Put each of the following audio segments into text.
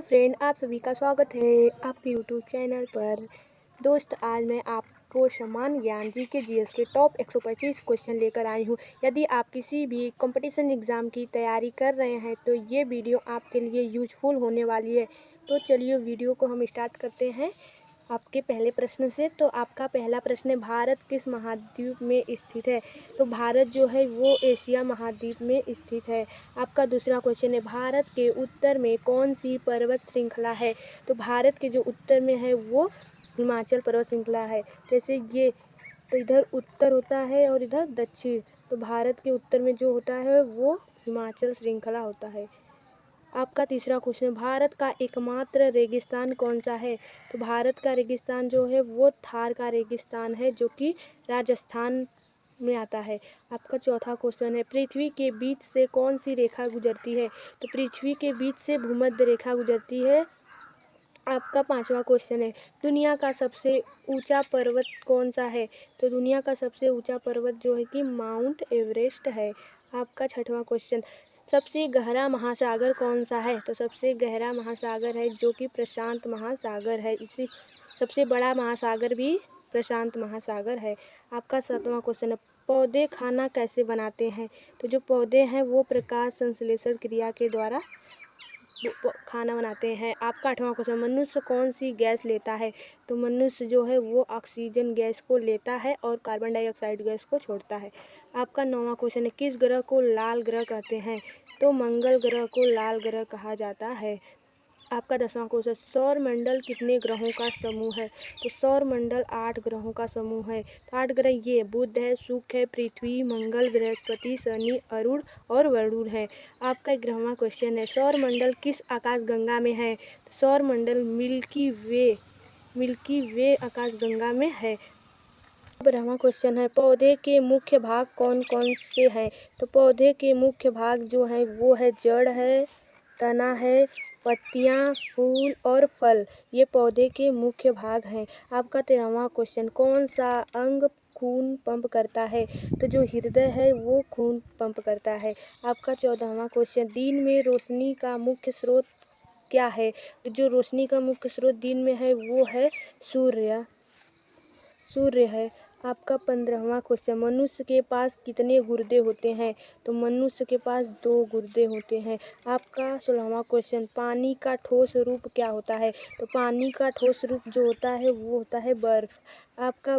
Friend, आप सभी का स्वागत है आपके यूट्यूब चैनल पर। दोस्त, आज मैं आपको समान ज्ञान जीके जीएस के टॉप 125 क्वेश्चन लेकर आई हूँ। यदि आप किसी भी कंपटीशन एग्ज़ाम की तैयारी कर रहे हैं तो ये वीडियो आपके लिए यूजफुल होने वाली है। तो चलिए वीडियो को हम स्टार्ट करते हैं आपके पहले प्रश्न से। तो आपका पहला प्रश्न है, भारत किस महाद्वीप में स्थित है? तो भारत जो है वो एशिया महाद्वीप में स्थित है। आपका दूसरा क्वेश्चन है, भारत के उत्तर में कौन सी पर्वत श्रृंखला है? तो भारत के जो उत्तर में है वो हिमाचल पर्वत श्रृंखला है। जैसे ये तो इधर उत्तर होता है और इधर दक्षिण, तो भारत के उत्तर में जो होता है वो हिमाचल श्रृंखला होता है। आपका तीसरा क्वेश्चन, भारत का एकमात्र रेगिस्तान कौन सा है? तो भारत का रेगिस्तान जो है वो थार का रेगिस्तान है, जो कि राजस्थान में आता है। आपका चौथा क्वेश्चन है, पृथ्वी के बीच से कौन सी रेखा गुजरती है? तो पृथ्वी के बीच से भूमध्य रेखा गुजरती है। आपका पांचवा क्वेश्चन है, दुनिया का सबसे ऊंचा पर्वत कौन सा है? तो दुनिया का सबसे ऊंचा पर्वत जो है कि माउंट एवरेस्ट है। आपका छठवां क्वेश्चन, सबसे गहरा महासागर कौन सा है? तो सबसे गहरा महासागर है जो कि प्रशांत महासागर है। इसी सबसे बड़ा महासागर भी प्रशांत महासागर है। आपका सातवां क्वेश्चन है, पौधे खाना कैसे बनाते हैं? तो जो पौधे हैं वो प्रकाश संश्लेषण क्रिया के द्वारा खाना बनाते हैं। आपका आठवां क्वेश्चन, मनुष्य कौन सी गैस लेता है? तो मनुष्य जो है वो ऑक्सीजन गैस को लेता है और कार्बन डाइऑक्साइड गैस को छोड़ता है। आपका नौवां क्वेश्चन है, किस ग्रह को लाल ग्रह कहते हैं? तो मंगल ग्रह को लाल ग्रह कहा जाता है। आपका 10वां क्वेश्चन, सौर मंडल कितने ग्रहों का समूह है? तो सौर मंडल 8 ग्रहों का समूह है। तो 8 ग्रह ये बुध है, शुक्र है, पृथ्वी, मंगल, बृहस्पति, शनि, अरुण और वरुण है। आपका 11वां क्वेश्चन है, सौर मंडल किस आकाशगंगा में है? तो सौर मंडल मिल्की वे आकाशगंगा में है। 12वां क्वेश्चन है, पौधे के मुख्य भाग कौन कौन से हैं? तो पौधे के मुख्य भाग जो है वो है जड़ है, तना है, पत्तियां, फूल और फल, ये पौधे के मुख्य भाग हैं। आपका 13वां क्वेश्चन, कौन सा अंग खून पंप करता है? तो जो हृदय है वो खून पंप करता है। आपका 14वां क्वेश्चन, दिन में रोशनी का मुख्य स्रोत क्या है? तो जो रोशनी का मुख्य स्रोत दिन में है वो है सूर्य है। आपका 15वां क्वेश्चन, मनुष्य के पास कितने गुर्दे होते हैं? तो मनुष्य के पास 2 गुर्दे होते हैं। आपका 16वां क्वेश्चन, पानी का ठोस रूप क्या होता है? तो पानी का ठोस रूप जो होता है वो होता है बर्फ। आपका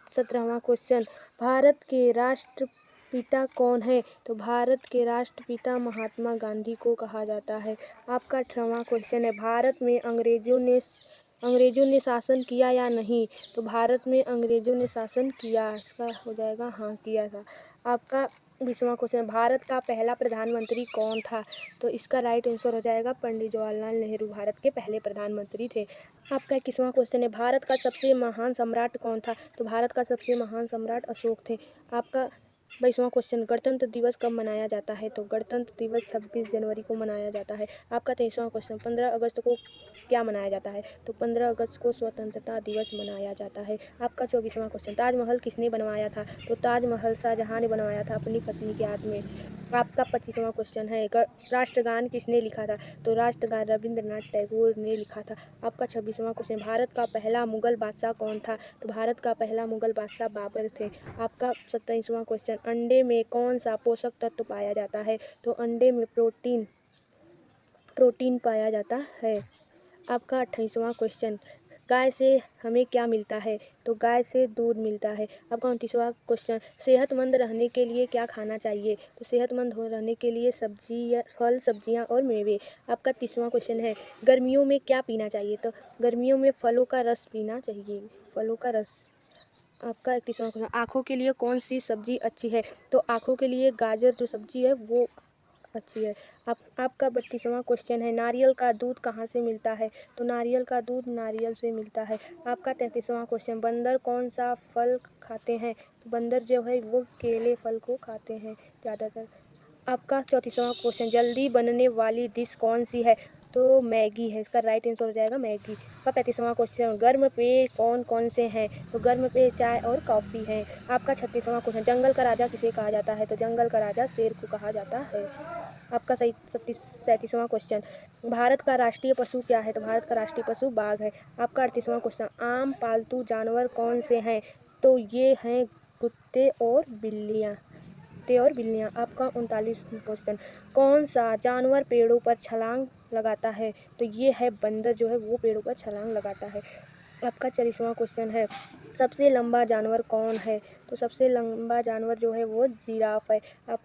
17वां क्वेश्चन, भारत के राष्ट्रपिता कौन है? तो भारत के राष्ट्रपिता महात्मा गांधी को कहा जाता है। आपका 18वां क्वेश्चन है, भारत में अंग्रेजों ने शासन किया या नहीं? तो भारत में अंग्रेजों ने शासन किया, इसका हो जाएगा हाँ, किया था। आपका 20वां क्वेश्चन, भारत का पहला प्रधानमंत्री कौन था? तो इसका राइट आंसर हो जाएगा पंडित जवाहरलाल नेहरू भारत के पहले प्रधानमंत्री थे। आपका 21वां क्वेश्चन है, भारत का सबसे महान सम्राट कौन था? तो भारत का सबसे महान सम्राट अशोक थे। आपका 22वां क्वेश्चन, गणतंत्र दिवस कब मनाया जाता है? तो गणतंत्र दिवस 26 जनवरी को मनाया जाता है। आपका 23वां क्वेश्चन, 15 अगस्त को क्या मनाया जाता है? तो 15 अगस्त को स्वतंत्रता दिवस मनाया जाता है। आपका 24वां क्वेश्चन, ताजमहल किसने बनवाया था? तो ताजमहल शाहजहां ने बनवाया था अपनी पत्नी के याद में। आपका 25वां क्वेश्चन है, राष्ट्रगान किसने लिखा था? तो राष्ट्रगान रविंद्रनाथ टैगोर ने लिखा था। आपका 26वां क्वेश्चन, भारत का पहला मुगल बादशाह कौन था? तो भारत का पहला मुगल बादशाह बाबर थे। आपका 27वां क्वेश्चन, अंडे में कौन सा पोषक तत्व पाया जाता है? तो अंडे में प्रोटीन पाया जाता है। आपका 28वां क्वेश्चन, गाय से हमें क्या मिलता है? तो गाय से दूध मिलता है। आपका 29वां क्वेश्चन, सेहतमंद रहने के लिए क्या खाना चाहिए? तो सेहतमंद रहने के लिए फल, सब्जियां और मेवे। आपका 30वां क्वेश्चन है, गर्मियों में क्या पीना चाहिए? तो गर्मियों में फलों का रस पीना चाहिए, फलों का रस। आपका 31वां क्वेश्चन, आँखों के लिए कौन सी सब्जी अच्छी है? तो आँखों के लिए गाजर जो सब्जी है वो अच्छी है। आपका 32वां क्वेश्चन है, नारियल का दूध कहाँ से मिलता है? तो नारियल का दूध नारियल से मिलता है। आपका 33वां क्वेश्चन, बंदर कौन सा फल खाते हैं? तो बंदर जो है वो केले फल को खाते हैं ज़्यादातर। आपका 34वां क्वेश्चन, जल्दी बनने वाली डिश कौन सी है? तो मैगी है, इसका राइट आंसर हो जाएगा मैगी। आपका 35वां क्वेश्चन, गर्म पेय कौन कौन से हैं? तो गर्म पेय चाय और कॉफ़ी है। आपका 36वां क्वेश्चन, जंगल का राजा किसे कहा जाता है? तो जंगल का राजा शेर को कहा जाता है। आपका सही 37वां क्वेश्चन, भारत का राष्ट्रीय पशु क्या है? तो भारत का राष्ट्रीय पशु बाघ है। आपका 38वां क्वेश्चन, आम पालतू जानवर कौन से हैं? तो ये हैं कुत्ते और बिल्लियाँ। आपका 39वां क्वेश्चन, कौन सा जानवर पेड़ों पर छलांग लगाता है? तो ये है बंदर, जो है वो पेड़ों पर छलांग लगाता है। आपका 40वां क्वेश्चन है, सबसे लंबा जानवर कौन है? तो सबसे लंबा जानवर जो है वो जिराफ है। आप